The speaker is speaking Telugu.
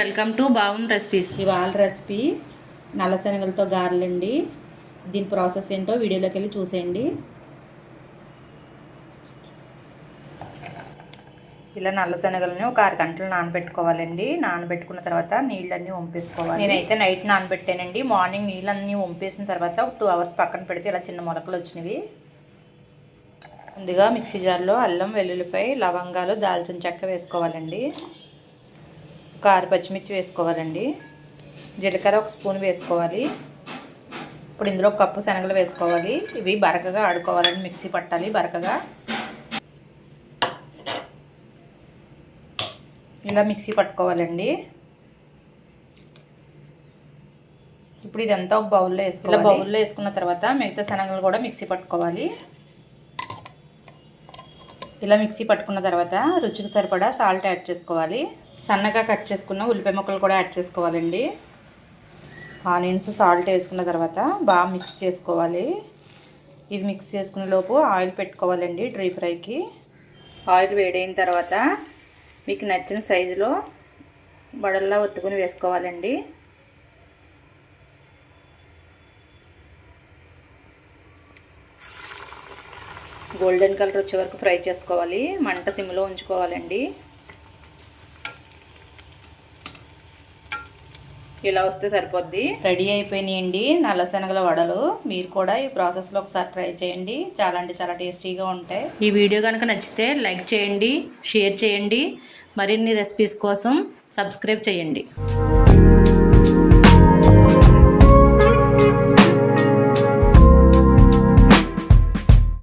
Welcome to Bavun recipes. ఇవాళ రెసిపీ నల్ల శనగలతో గారెలండి. దీని ప్రాసెస్ ఏంటో వీడియోలోకి వెళ్ళి చూసేయండి. ఇలా నల్ల శనగలను ఒక 6 గంటలు నానబెట్టుకోవాలండి. నానబెట్టుకున్న తర్వాత నీళ్ళన్నీ వంపేసుకోవాలి. నేనైతే నైట్ నానబెట్టానండి. మార్నింగ్ నీళ్ళన్నీ వంపేసిన తర్వాత ఒక 2 అవర్స్ పక్కన పెడితే ఇలా చిన్న మొలకలు వచ్చినవి. ముందుగా మిక్సీ జార్లో అల్లం, వెల్లుల్లిపాయ, లవంగాలు, దాల్చిన చెక్క వేసుకోవాలండి. 6 పచ్చిమిర్చి వేసుకోవాలండి. జీలకర్ర 1 స్పూన్ వేసుకోవాలి. ఇప్పుడు ఇందులో 1 కప్పు శనగలు వేసుకోవాలి. ఇవి బరకగా ఆడుకోవాలండి, మిక్సీ పట్టాలి బరకగా. ఇలా మిక్సీ పట్టుకోవాలండి. ఇప్పుడు ఇదంతా ఒక బౌల్లో వేసుకోవాలి. ఇలా బౌల్లో వేసుకున్న తర్వాత మిగతా శనగలు కూడా మిక్సీ పట్టుకోవాలి. ఇలా మిక్సీ పట్టుకున్న తర్వాత రుచికి సరిపడా సాల్ట్ యాడ్ చేసుకోవాలి. సన్నగా కట్ చేసుకున్న ఉల్లిపాయ ముక్కలు కూడా యాడ్ చేసుకోవాలండి. ఆనియన్స్, సాల్ట్ వేసుకున్న తర్వాత బాగా మిక్స్ చేసుకోవాలి. ఇది మిక్స్ చేసుకునే లోపు ఆయిల్ పెట్టుకోవాలండి డ్రై ఫ్రైకి. ఆయిల్ వేడైన తర్వాత మీకు నచ్చిన సైజులో వడల్లా ఒత్తుకుని వేసుకోవాలండి. గోల్డెన్ కలర్ వచ్చే వరకు ఫ్రై చేసుకోవాలి. మంట సిమ్లో ఉంచుకోవాలండి. ఇలా వస్తే సరిపోద్ది. రెడీ అయిపోయినాయండి నల్ల శనగల వడలు. మీరు కూడా ఈ ప్రాసెస్లో ఒకసారి ట్రై చేయండి. చాలా అంటే చాలా టేస్టీగా ఉంటాయి. ఈ వీడియో కనుక నచ్చితే లైక్ చేయండి, షేర్ చేయండి. మరిన్ని రెసిపీస్ కోసం సబ్స్క్రైబ్ చేయండి.